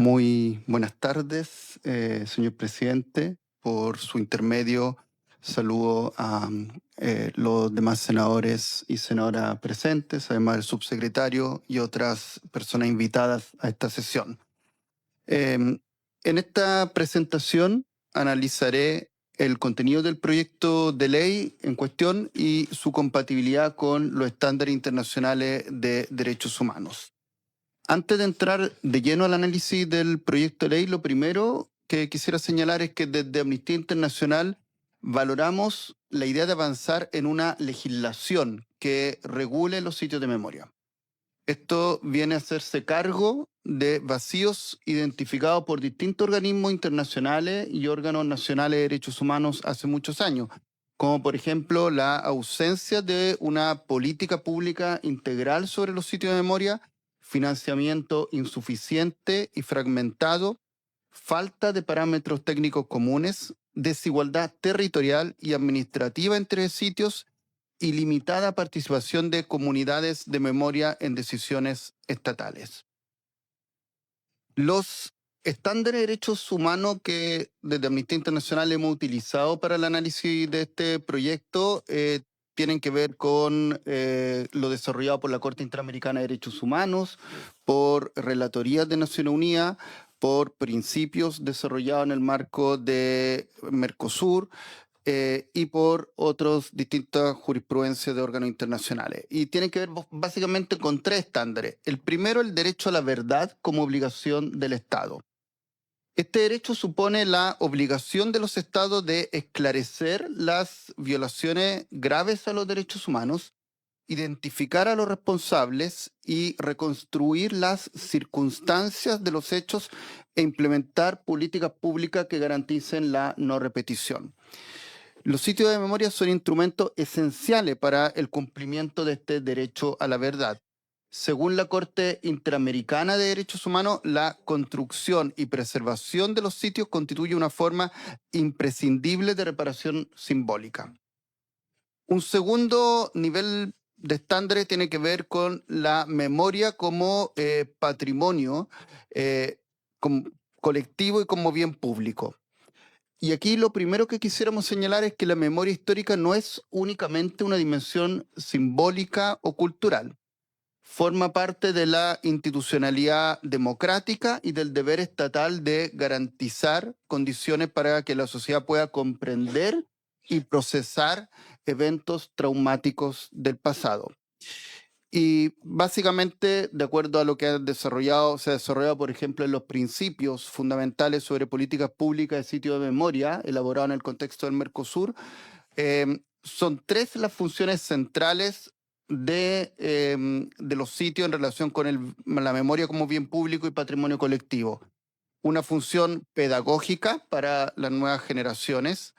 Muy buenas tardes, señor presidente. Por su intermedio, saludo a los demás senadores y senadoras presentes, además del subsecretario y otras personas invitadas a esta sesión. En esta presentación analizaré el contenido del proyecto de ley en cuestión y su compatibilidad con los estándares internacionales de derechos humanos. Antes de entrar de lleno al análisis del proyecto de ley, lo primero que quisiera señalar es que desde Amnistía Internacional valoramos la idea de avanzar en una legislación que regule los sitios de memoria. Esto viene a hacerse cargo de vacíos identificados por distintos organismos internacionales y órganos nacionales de derechos humanos hace muchos años, como por ejemplo la ausencia de una política pública integral sobre los sitios de memoria, financiamiento insuficiente y fragmentado, falta de parámetros técnicos comunes, desigualdad territorial y administrativa entre sitios y limitada participación de comunidades de memoria en decisiones estatales. Los estándares de derechos humanos que desde Amnistía Internacional hemos utilizado para el análisis de este proyecto tienen que ver con lo desarrollado por la Corte Interamericana de Derechos Humanos, por relatorías de Naciones Unidas, por principios desarrollados en el marco de Mercosur, y por otras distintas jurisprudencias de órganos internacionales. Y tiene que ver básicamente con tres estándares. El primero, el derecho a la verdad como obligación del Estado. Este derecho supone la obligación de los Estados de esclarecer las violaciones graves a los derechos humanos, identificar a los responsables y reconstruir las circunstancias de los hechos e implementar políticas públicas que garanticen la no repetición. Los sitios de memoria son instrumentos esenciales para el cumplimiento de este derecho a la verdad. Según la Corte Interamericana de Derechos Humanos, la construcción y preservación de los sitios constituye una forma imprescindible de reparación simbólica. Un segundo nivel de estándares tiene que ver con la memoria como patrimonio colectivo y como bien público. Y aquí lo primero que quisiéramos señalar es que la memoria histórica no es únicamente una dimensión simbólica o cultural. Forma parte de la institucionalidad democrática y del deber estatal de garantizar condiciones para que la sociedad pueda comprender y procesar eventos traumáticos del pasado. Y básicamente, de acuerdo a lo que se ha desarrollado, por ejemplo, en los principios fundamentales sobre políticas públicas de sitio de memoria, elaborado en el contexto del Mercosur, son tres las funciones centrales de los sitios en relación con la memoria como bien público y patrimonio colectivo. Una función pedagógica para las nuevas generaciones,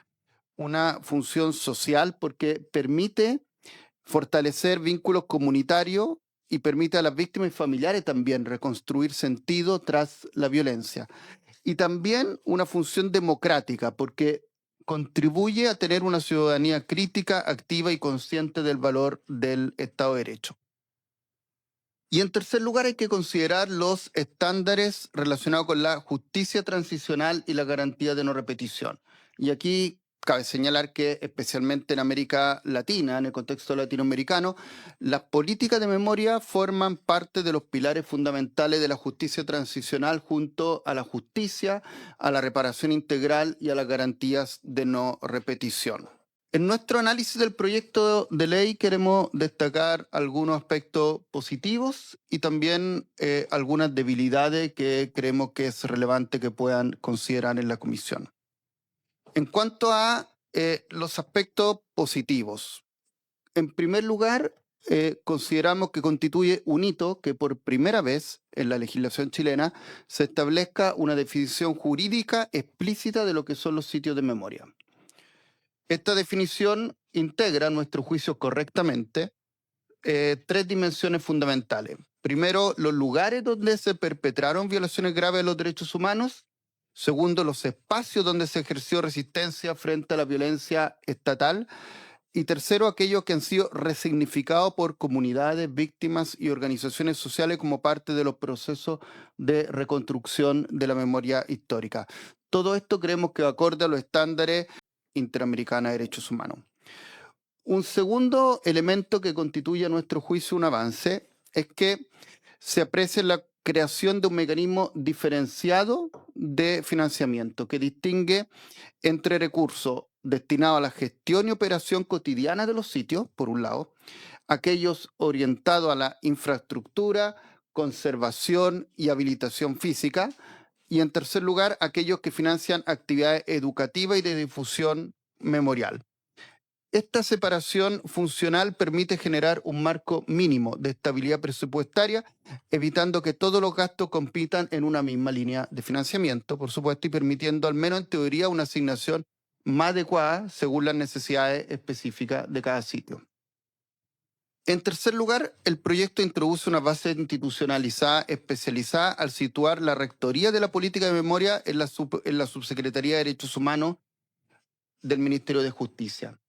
una función social porque permite fortalecer vínculos comunitarios y permite a las víctimas y familiares también reconstruir sentido tras la violencia. Y también una función democrática, porque contribuye a tener una ciudadanía crítica, activa y consciente del valor del Estado de Derecho. Y en tercer lugar hay que considerar los estándares relacionados con la justicia transicional y la garantía de no repetición. Y aquí cabe señalar que especialmente en América Latina, en el contexto latinoamericano, las políticas de memoria forman parte de los pilares fundamentales de la justicia transicional junto a la justicia, a la reparación integral y a las garantías de no repetición. En nuestro análisis del proyecto de ley queremos destacar algunos aspectos positivos y también algunas debilidades que creemos que es relevante que puedan considerar en la comisión. En cuanto a los aspectos positivos, en primer lugar, consideramos que constituye un hito que por primera vez en la legislación chilena se establezca una definición jurídica explícita de lo que son los sitios de memoria. Esta definición integra, a nuestro juicio correctamente, tres dimensiones fundamentales. Primero, los lugares donde se perpetraron violaciones graves de los derechos humanos. Segundo, los espacios donde se ejerció resistencia frente a la violencia estatal. Y tercero, aquellos que han sido resignificados por comunidades, víctimas y organizaciones sociales como parte de los procesos de reconstrucción de la memoria histórica. Todo esto creemos que va acorde a los estándares interamericanos de derechos humanos. Un segundo elemento que constituye a nuestro juicio un avance es que se aprecia la creación de un mecanismo diferenciado de financiamiento que distingue entre recursos destinados a la gestión y operación cotidiana de los sitios, por un lado, aquellos orientados a la infraestructura, conservación y habilitación física, y en tercer lugar, aquellos que financian actividades educativas y de difusión memorial. Esta separación funcional permite generar un marco mínimo de estabilidad presupuestaria, evitando que todos los gastos compitan en una misma línea de financiamiento, por supuesto, y permitiendo, al menos en teoría, una asignación más adecuada según las necesidades específicas de cada sitio. En tercer lugar, el proyecto introduce una base institucionalizada especializada al situar la rectoría de la política de memoria en la Subsecretaría de Derechos Humanos del Ministerio de Justicia.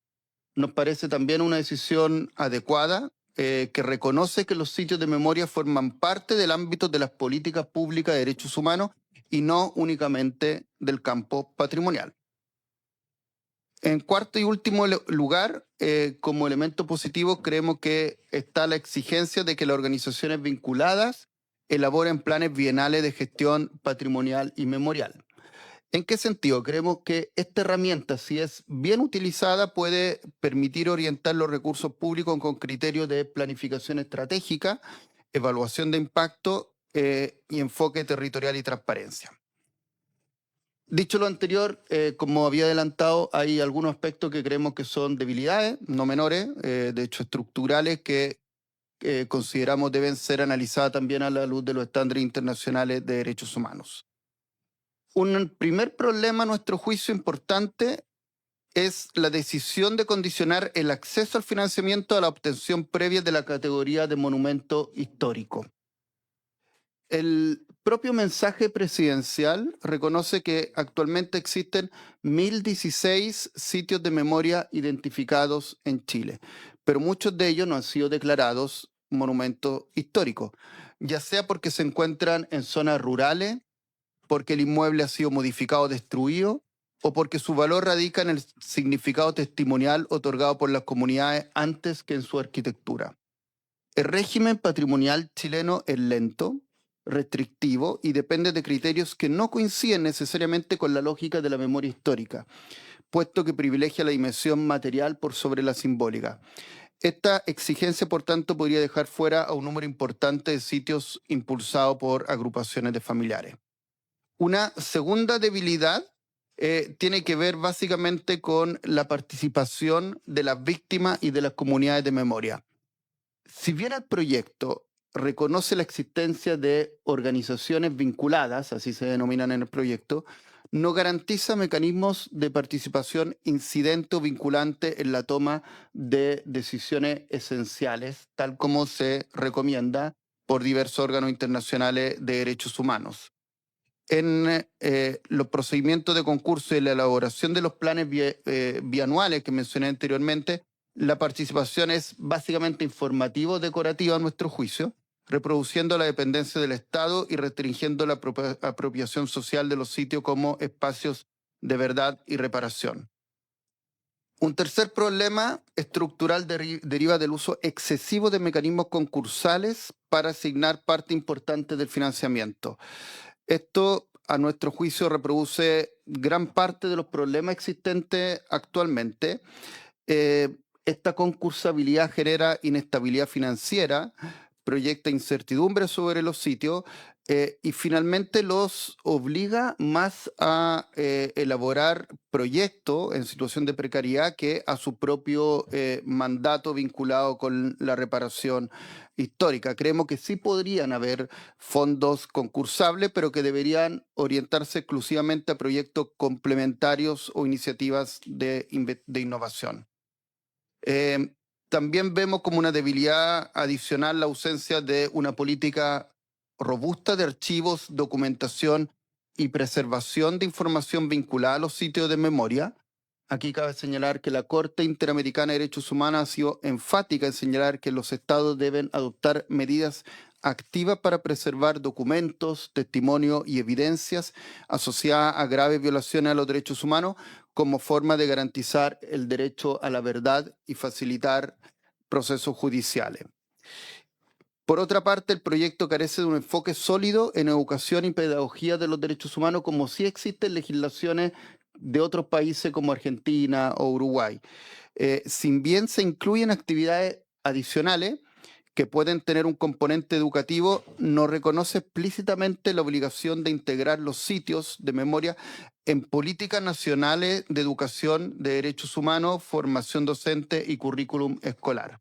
Nos parece también una decisión adecuada que reconoce que los sitios de memoria forman parte del ámbito de las políticas públicas de derechos humanos y no únicamente del campo patrimonial. En cuarto y último lugar, como elemento positivo, creemos que está la exigencia de que las organizaciones vinculadas elaboren planes bienales de gestión patrimonial y memorial. ¿En qué sentido? Creemos que esta herramienta, si es bien utilizada, puede permitir orientar los recursos públicos con criterios de planificación estratégica, evaluación de impacto y enfoque territorial y transparencia. Dicho lo anterior, como había adelantado, hay algunos aspectos que creemos que son debilidades, no menores, de hecho estructurales, que consideramos deben ser analizadas también a la luz de los estándares internacionales de derechos humanos. Un primer problema, a nuestro juicio, importante es la decisión de condicionar el acceso al financiamiento a la obtención previa de la categoría de monumento histórico. El propio mensaje presidencial reconoce que actualmente existen 1.016 sitios de memoria identificados en Chile, pero muchos de ellos no han sido declarados monumentos históricos, ya sea porque se encuentran en zonas rurales, porque el inmueble ha sido modificado o destruido, o porque su valor radica en el significado testimonial otorgado por las comunidades antes que en su arquitectura. El régimen patrimonial chileno es lento, restrictivo y depende de criterios que no coinciden necesariamente con la lógica de la memoria histórica, puesto que privilegia la dimensión material por sobre la simbólica. Esta exigencia, por tanto, podría dejar fuera a un número importante de sitios impulsados por agrupaciones de familiares. Una segunda debilidad tiene que ver básicamente con la participación de las víctimas y de las comunidades de memoria. Si bien el proyecto reconoce la existencia de organizaciones vinculadas, así se denominan en el proyecto, no garantiza mecanismos de participación incidente o vinculante en la toma de decisiones esenciales, tal como se recomienda por diversos órganos internacionales de derechos humanos. En los procedimientos de concurso y la elaboración de los planes bianuales que mencioné anteriormente, la participación es básicamente informativo-decorativa a nuestro juicio, reproduciendo la dependencia del Estado y restringiendo la apropiación social de los sitios como espacios de verdad y reparación. Un tercer problema estructural deriva del uso excesivo de mecanismos concursales para asignar parte importante del financiamiento. Esto, a nuestro juicio, reproduce gran parte de los problemas existentes actualmente. Esta concursabilidad genera inestabilidad financiera, proyecta incertidumbre sobre los sitios y finalmente los obliga más a elaborar proyectos en situación de precariedad que a su propio mandato vinculado con la reparación histórica. Creemos que sí podrían haber fondos concursables, pero que deberían orientarse exclusivamente a proyectos complementarios o iniciativas de innovación. También vemos como una debilidad adicional la ausencia de una política robusta de archivos, documentación y preservación de información vinculada a los sitios de memoria. Aquí cabe señalar que la Corte Interamericana de Derechos Humanos ha sido enfática en señalar que los estados deben adoptar medidas activas para preservar documentos, testimonios y evidencias asociadas a graves violaciones a los derechos humanos como forma de garantizar el derecho a la verdad y facilitar procesos judiciales. Por otra parte, el proyecto carece de un enfoque sólido en educación y pedagogía de los derechos humanos, como sí existen legislaciones de otros países como Argentina o Uruguay. Si bien se incluyen actividades adicionales que pueden tener un componente educativo, no reconoce explícitamente la obligación de integrar los sitios de memoria en políticas nacionales de educación de derechos humanos, formación docente y currículum escolar.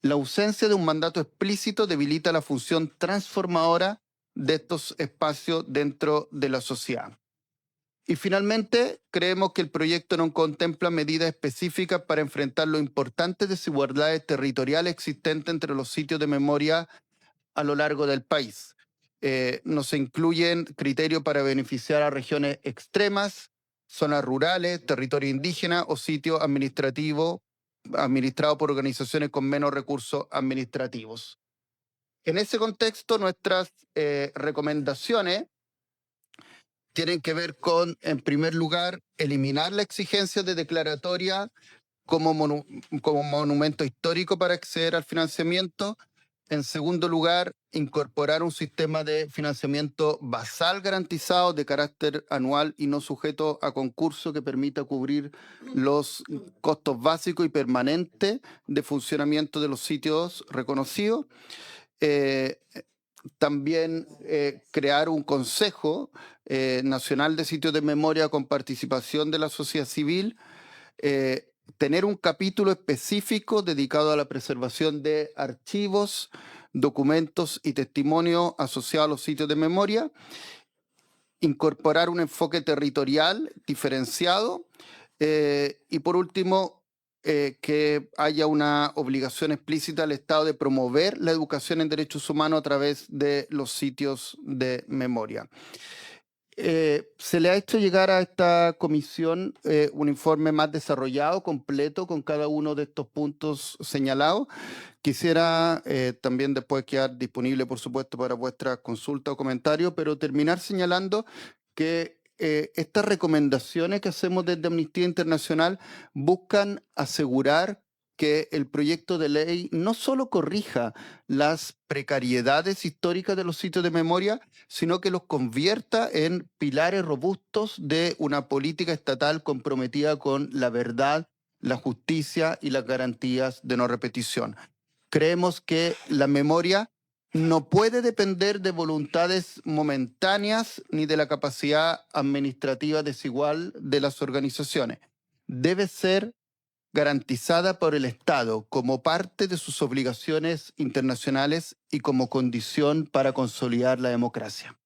La ausencia de un mandato explícito debilita la función transformadora de estos espacios dentro de la sociedad. Y finalmente, creemos que el proyecto no contempla medidas específicas para enfrentar las importantes desigualdades territoriales existentes entre los sitios de memoria a lo largo del país. No se incluyen criterios para beneficiar a regiones extremas, zonas rurales, territorio indígena o sitios administrativos administrados por organizaciones con menos recursos administrativos. En ese contexto, nuestras recomendaciones tienen que ver con, en primer lugar, eliminar la exigencia de declaratoria como, como monumento histórico para acceder al financiamiento. En segundo lugar, incorporar un sistema de financiamiento basal garantizado de carácter anual y no sujeto a concurso que permita cubrir los costos básicos y permanentes de funcionamiento de los sitios reconocidos. Eh, También crear un Consejo Nacional de Sitios de Memoria con participación de la sociedad civil, tener un capítulo específico dedicado a la preservación de archivos, documentos y testimonios asociados a los sitios de memoria, incorporar un enfoque territorial diferenciado y por último, que haya una obligación explícita al Estado de promover la educación en derechos humanos a través de los sitios de memoria. Se le ha hecho llegar a esta comisión un informe más desarrollado, completo, con cada uno de estos puntos señalados. Quisiera también después quedar disponible, por supuesto, para vuestra consulta o comentario, pero terminar señalando que estas recomendaciones que hacemos desde Amnistía Internacional buscan asegurar que el proyecto de ley no solo corrija las precariedades históricas de los sitios de memoria, sino que los convierta en pilares robustos de una política estatal comprometida con la verdad, la justicia y las garantías de no repetición. Creemos que la memoria no puede depender de voluntades momentáneas ni de la capacidad administrativa desigual de las organizaciones. Debe ser garantizada por el Estado como parte de sus obligaciones internacionales y como condición para consolidar la democracia.